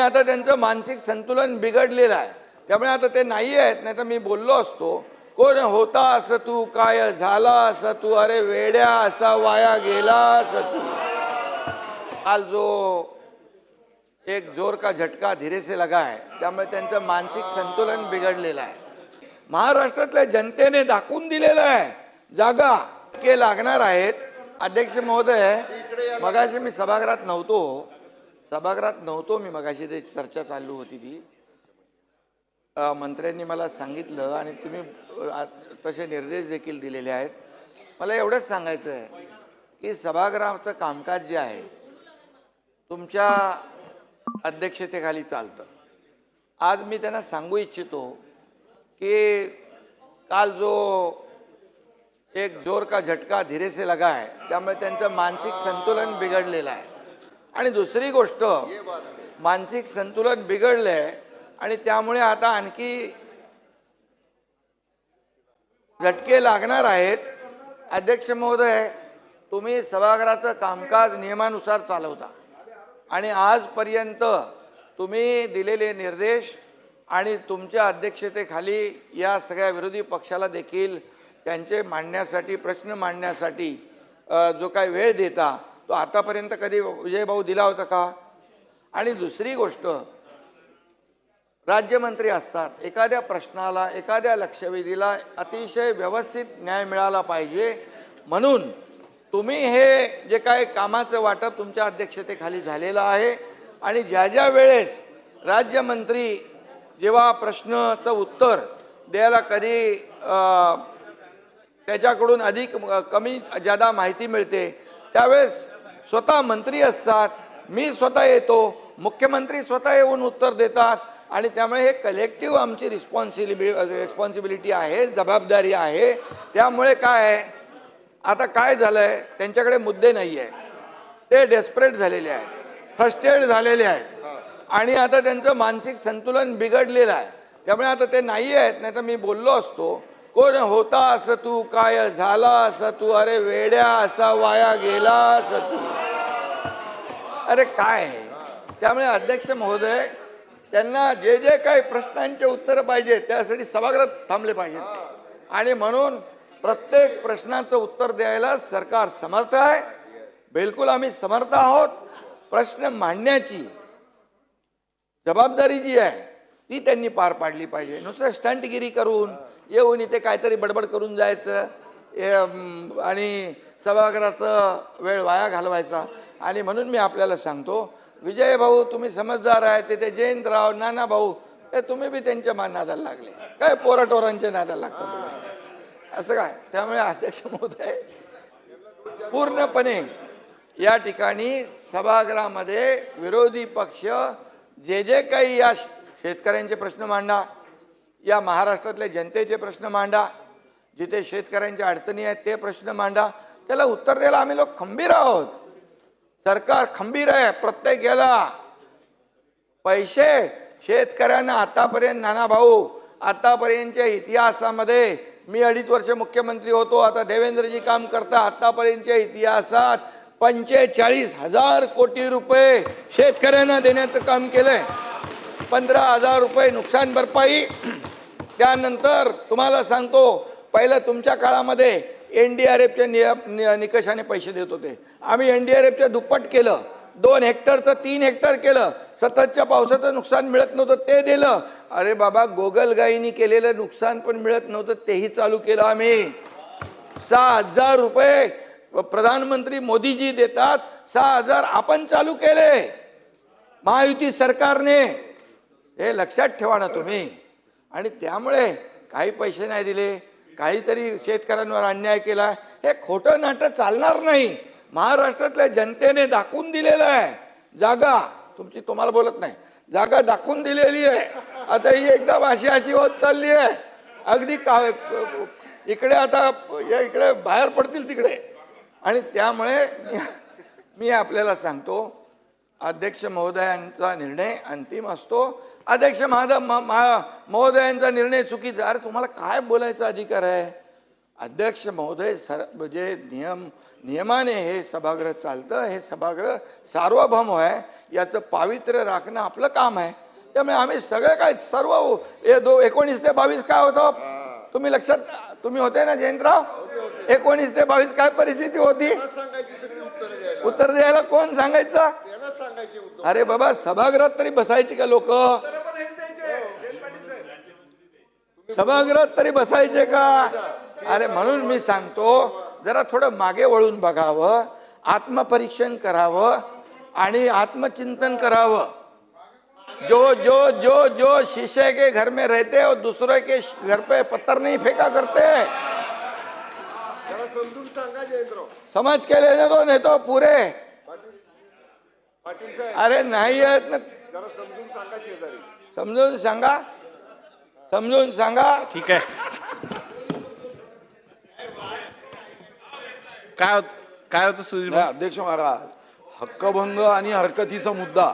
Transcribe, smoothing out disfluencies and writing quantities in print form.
आता त्यांचं मानसिक संतुलन बिघडलेलं आहे, त्यामुळे आता ते नाही आहेत. नाही तर मी बोललो असतो, कोण होता असं तू, काय झाला असं तू, अरे वेड्या असा वाया गेला असं तू. काल जो एक जोर का झटका धीरे से लगा है, त्यामुळे त्यांचं मानसिक संतुलन बिघडलेलं आहे. महाराष्ट्रातल्या जनतेने दाखवून दिलेलं आहे जागा के लागणार आहेत. अध्यक्ष महोदय, मगाशी मी सभागृहात नव्हतो मी मगाशी ते चर्चा चालू होती ती. मंत्र्यांनी मला सांगितलं आणि तुम्ही तसे निर्देश देखील दिलेले आहेत. मला एवढंच सांगायचं आहे की सभागृहाचं कामकाज जे आहे तुमच्या अध्यक्षतेखाली चालतं. आज मी त्यांना सांगू इच्छितो की काल जो एक जोर का झटका धीरे से लगा है, त्यामुळे त्यांचं मानसिक संतुलन बिघडलेलं आहे. आणि दुसरी गोष्ट, मानसिक संतुलन बिघडलंय आणि त्यामुळे आता आणखी झटके लागणार आहेत. अध्यक्ष महोदय, तुम्ही सभागृहाचं कामकाज नियमानुसार चालवता आणि आजपर्यंत तुम्ही दिलेले निर्देश आणि तुमच्या अध्यक्षतेखाली या सगळ्या विरोधी पक्षाला देखील त्यांचे मांडण्यासाठी, प्रश्न मांडण्यासाठी जो काही वेळ देता तो आतापर्यंत कधी विजयभाऊ दिला होता का? आणि दुसरी गोष्ट, राज्यमंत्री असतात, एखाद्या प्रश्नाला, एखाद्या लक्षवेधीला अतिशय व्यवस्थित न्याय मिळाला पाहिजे, म्हणून तुम्ही हे जे काय कामाचं वाटप तुमच्या अध्यक्षतेखाली झालेलं आहे आणि ज्या वेळेस राज्यमंत्री जेव्हा प्रश्नाचं उत्तर द्यायला कधी त्याच्याकडून अधिक कमी जादा माहिती मिळते, त्यावेळेस स्वतः मंत्री असतात, मी स्वतः येतो, मुख्यमंत्री स्वतः येऊन उत्तर देतात आणि त्यामुळे हे कलेक्टिव्ह आमची रिस्पॉन्सिबिलिटी आहे, जबाबदारी आहे. त्यामुळे काय आहे, आता काय झालं आहे, त्यांच्याकडे मुद्दे नाही आहे, ते डेस्परेट झालेले आहेत, फ्रस्ट्रेट झालेले आहेत आणि आता त्यांचं मानसिक संतुलन बिघडलेलं आहे. त्यामुळे आता ते नाही आहेत. नाही तर मी बोललो असतो, कोण होता असं तू, काय झाला असं तू, अरे वेड्या असा वाया गेला असं तू, अरे काय आहे. त्यामुळे अध्यक्ष महोदय, त्यांना जे जे काही प्रश्नांचे उत्तर पाहिजे त्यासाठी सभागृहात थांबले पाहिजेत आणि म्हणून प्रत्येक प्रश्नाचं उत्तर द्यायला सरकार समर्थ आहे. बिलकुल आम्ही समर्थ आहोत. प्रश्न मांडण्याची जबाबदारी जी आहे ती त्यांनी पार पाडली पाहिजे. नुसतं स्टंटगिरी करून येऊन इथे काहीतरी बडबड करून जायचं आणि सभागृहाचा वेळ वाया घालवायचा. आणि म्हणून मी आपल्याला सांगतो, विजय भाऊ तुम्ही समजदार आहे, ते जयंतराव, नाना भाऊ, ते तुम्ही बी त्यांच्या नादाला लागले, काय पोराटोरांच्या नादाला लागतात तुम्ही, असं काय. त्यामुळे अध्यक्ष महोदय, पूर्णपणे या ठिकाणी सभागृहामध्ये विरोधी पक्ष जे जे काही या शेतकऱ्यांचे प्रश्न मांडा, या महाराष्ट्रातल्या जनतेचे प्रश्न मांडा, जिथे शेतकऱ्यांच्या अडचणी आहेत ते प्रश्न मांडा, त्याला उत्तर द्यायला आम्ही लोक खंबीर आहोत. सरकार खंबीर आहे. प्रत्येक याला पैसे शेतकऱ्यांना आतापर्यंत, नाना भाऊ, आतापर्यंतच्या इतिहासामध्ये, मी 2.5 वर्ष मुख्यमंत्री होतो, आता देवेंद्रजी काम करता, आतापर्यंतच्या इतिहासात 45,000 कोटी रुपये शेतकऱ्यांना देण्याचं काम केलंय. 15,000 रुपये नुकसान भरपाई. त्यानंतर तुम्हाला सांगतो, पहिलं तुमच्या काळामध्ये NDRFच्या निकषाने पैसे देत होते, आम्ही NDRFच्या दुप्पट केलं, 2 हेक्टरचं 3 हेक्टर केलं, सततच्या पावसाचं नुकसान मिळत नव्हतं ते दिलं. अरे बाबा, गोगलगाईनी केलेलं नुकसान पण मिळत नव्हतं तेही चालू केलं आम्ही. 6,000 रुपये प्रधानमंत्री मोदीजी देतात, 6,000 आपण चालू केले महायुती सरकारने, हे लक्षात ठेवा ना तुम्ही. आणि त्यामुळे काही पैसे नाही दिले, काहीतरी शेतकऱ्यांवर अन्याय केला, हे खोटं नाटक चालणार नाही. महाराष्ट्रातल्या जनतेने दाखवून दिलेलं आहे जागा, तुमची तुम्हाला बोलत नाही, जागा दाखवून दिलेली आहे. आता ही एकदम अशी होत चालली आहे, अगदी इकडे आता इकडे बाहेर पडतील तिकडे. आणि त्यामुळे मी आपल्याला सांगतो, अध्यक्ष महोदयांचा निर्णय अंतिम असतो. अध्यक्ष महोदयांचा निर्णय चुकीचा, अरे तुम्हाला काय बोलायचा अधिकार आहे? अध्यक्ष महोदय म्हणजे नियमाने हे सभागृह चालतं, हे सभागृह सार्वभौम आहे, याचं पावित्र्य राखणं आपलं काम आहे. त्यामुळे आम्ही सगळे काय सर्व 19 ते 22 काय होतं तुम्ही लक्षात, तुम्ही होते ना जयंतराव? 19 ते 22 काय परिस्थिती होती? उत्तर द्यायला कोण सांगायचं? अरे बाबा, सभागृहात तरी बसायची का लोक? सभागृहात तरी बसायचे का? अरे म्हणून मी सांगतो, जरा थोडं मागे वळून बघावं, आत्मपरीक्षण करावं आणि आत्मचिंतन करावं. जो जो जो जो शीशे के घर में रहते और दूसरे के घर पे पत्थर नहीं फेंका करते. समजून सांगा जयंतराव. समझ के लेने दो, नहीं तो पूरे. पाटील साहेब, अरे नाही आहेत ना, जरा समजून सांगा शेजारी. समजून सांगा, समजून सांगा. ठीक आहे. काय होतं सुधीर? नाही, अध्यक्ष महाराज, हक्कभंग आणि हरकतीचा मुद्दा